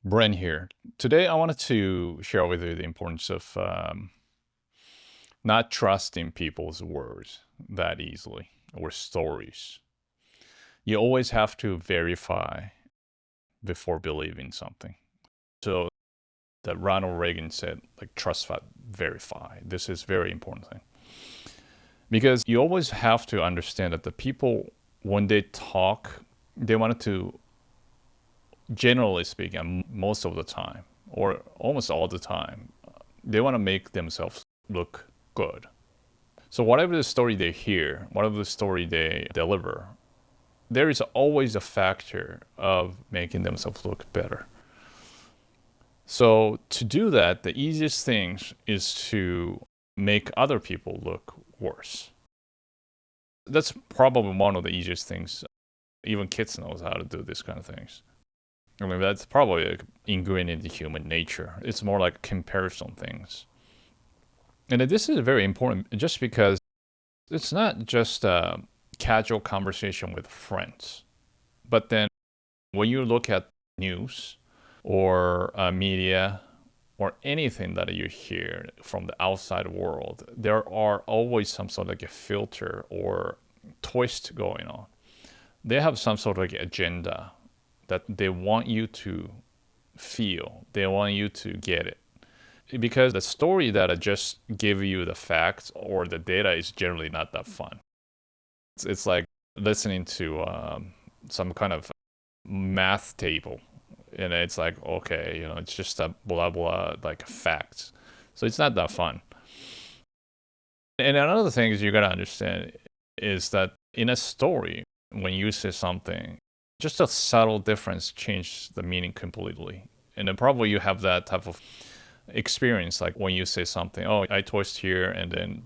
Bren here. Today, I wanted to share with you the importance of not trusting people's words that easily or stories. You always have to verify before believing something. So that Ronald Reagan said, like, trust but verify. This is very important thing because you always have to understand that the people, when they talk, they wanted to, generally speaking, most of the time or almost all the time, they want to make themselves look good. So whatever the story they hear, whatever the story they deliver, there is always a factor of making themselves look better. So to do that, the easiest thing is to make other people look worse. That's probably one of the easiest things. Even kids knows how to do this kind of things. I mean, that's probably an ingredient in human nature. It's more like comparison things. And this is very important just because it's not just a casual conversation with friends, but then when you look at news or media or anything that you hear from the outside world, there are always some sort of like a filter or twist going on. They have some sort of like agenda that they want you to feel. They want you to get it. Because the story that I just give you the facts or the data is generally not that fun. It's like listening to some kind of math table, and it's like, okay, it's just a blah blah like facts. So it's not that fun. And another thing is you gotta understand is that in a story, when you say something, just a subtle difference changes the meaning completely. And then probably you have that type of experience, like when you say something, oh, I twist here, and then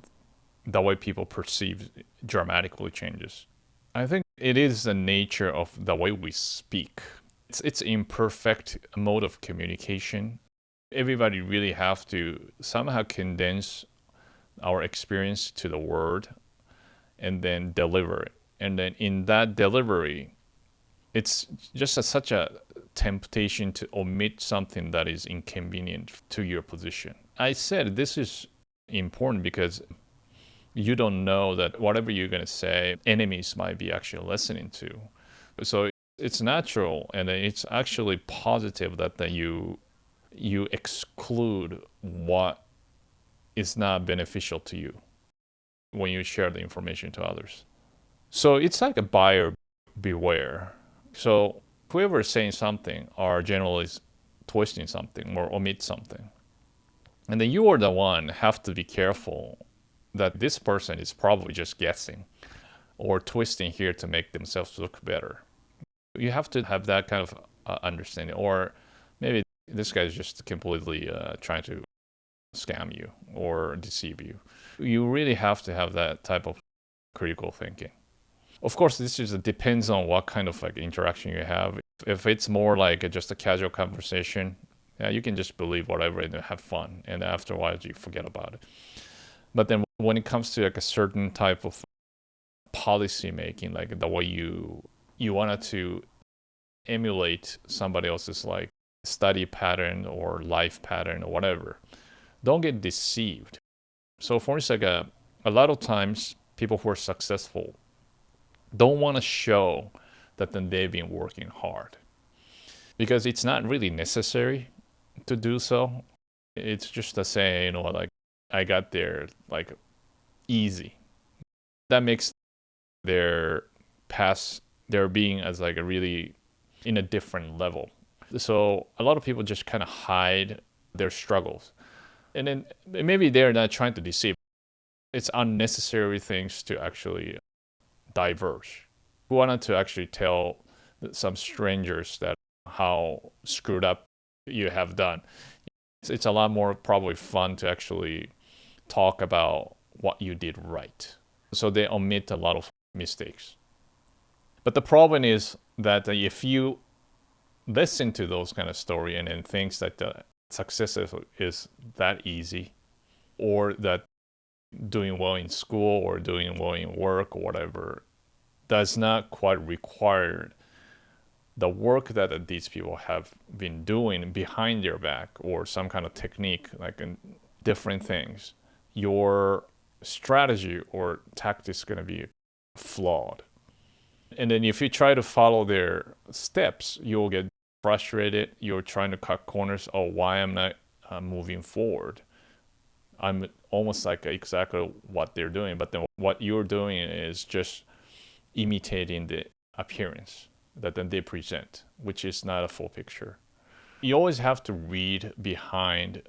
the way people perceive dramatically changes. I think it is the nature of the way we speak. It's imperfect mode of communication. Everybody really have to somehow condense our experience to the word and then deliver it. And then in that delivery, it's just such a temptation to omit something that is inconvenient to your position. I said this is important because you don't know that whatever you're going to say, enemies might be actually listening to. So it's natural and it's actually positive that you exclude what is not beneficial to you when you share the information to others. So it's like a buyer beware. So whoever is saying something are generally twisting something or omit something. And then you are the one have to be careful that this person is probably just guessing or twisting here to make themselves look better. You have to have that kind of understanding, or maybe this guy is just completely trying to scam you or deceive you. You really have to have that type of critical thinking. Of course, this just depends on what kind of like interaction you have. If it's more like just a casual conversation, yeah, you can just believe whatever and have fun, and after a while you forget about it. But then when it comes to like a certain type of policy making, like the way you wanted to emulate somebody else's like study pattern or life pattern or whatever, don't get deceived. So for instance, like a lot of times people who are successful don't want to show that then they've been working hard because it's not really necessary to do so. It's just to say, like I got there like easy. That makes their past, their being as like a really in a different level. So a lot of people just kind of hide their struggles. And then maybe they're not trying to deceive. It's unnecessary things to actually diverge. We wanted to actually tell some strangers that how screwed up you have done. It's a lot more probably fun to actually talk about what you did right. So they omit a lot of mistakes. But the problem is that if you listen to those kind of story and then thinks that the success is that easy, or that doing well in school or doing well in work or whatever does not quite require the work that these people have been doing behind their back, or some kind of technique, like in different things, your strategy or tactic is going to be flawed. And then if you try to follow their steps, you'll get frustrated. You're trying to cut corners. Oh, why am I not moving forward? I'm almost like exactly what they're doing, but then what you're doing is just imitating the appearance that then they present, which is not a full picture. You always have to read behind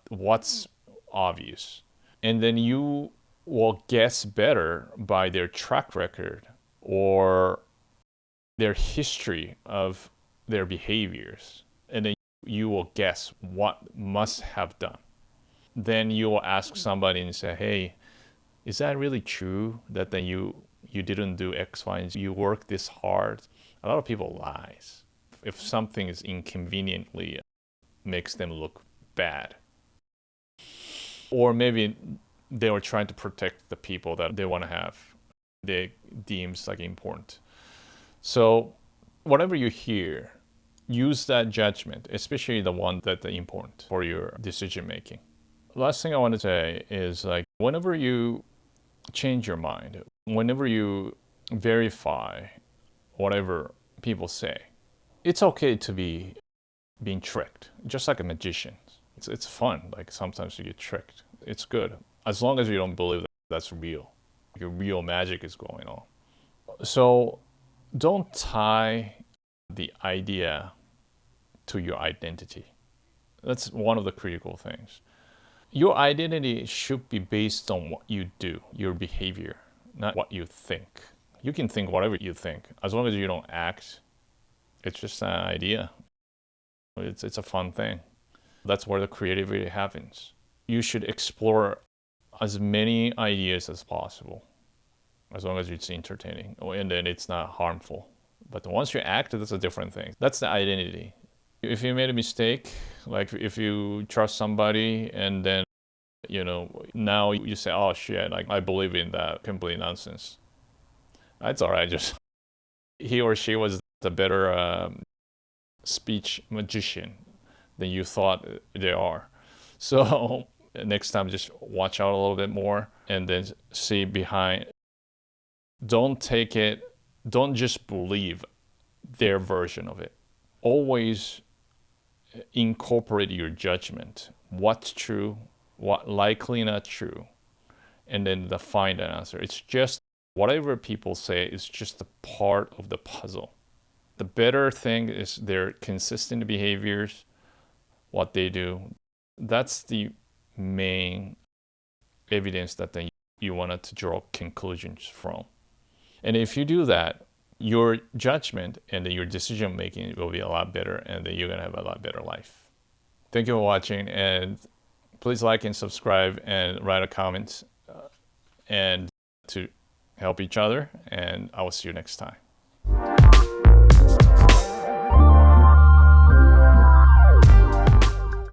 what's obvious, and then you will guess better by their track record or their history of their behaviors, and then you will guess what must have done. Then you will ask somebody and say, hey, is that really true that then you didn't do X, Y, and Z? You worked this hard? A lot of people lies. If something is inconveniently makes them look bad. Or maybe they were trying to protect the people that they want to have, they deems like important. So whatever you hear, use that judgment, especially the one that's important for your decision making. Last thing I want to say is, like, whenever you change your mind, whenever you verify whatever people say, it's okay to be being tricked, just like a magician. It's fun. Like, sometimes you get tricked. It's good, as long as you don't believe that that's real. Your real magic is going on. So don't tie the idea to your identity. That's one of the critical things. Your identity should be based on what you do, your behavior, not what you think. You can think whatever you think. As long as you don't act, it's just an idea. It's a fun thing. That's where the creativity happens. You should explore as many ideas as possible, as long as it's entertaining and then it's not harmful. But once you act, that's a different thing. That's the identity. If you made a mistake, like if you trust somebody and then, now you say, oh shit, like I believe in that, complete nonsense. That's all right. Just he or she was the better speech magician than you thought they are. So next time, just watch out a little bit more and then see behind. Don't take it, don't just believe their version of it. Always incorporate your judgment. What's true, what likely not true, and then find an answer. It's just whatever people say is just a part of the puzzle. The better thing is their consistent behaviors, what they do. That's the main evidence that then you wanted to draw conclusions from. And if you do that, your judgment and your decision making will be a lot better, and then you're going to have a lot better life. Thank you for watching, and please like and subscribe and write a comment and to help each other, and I will see you next time.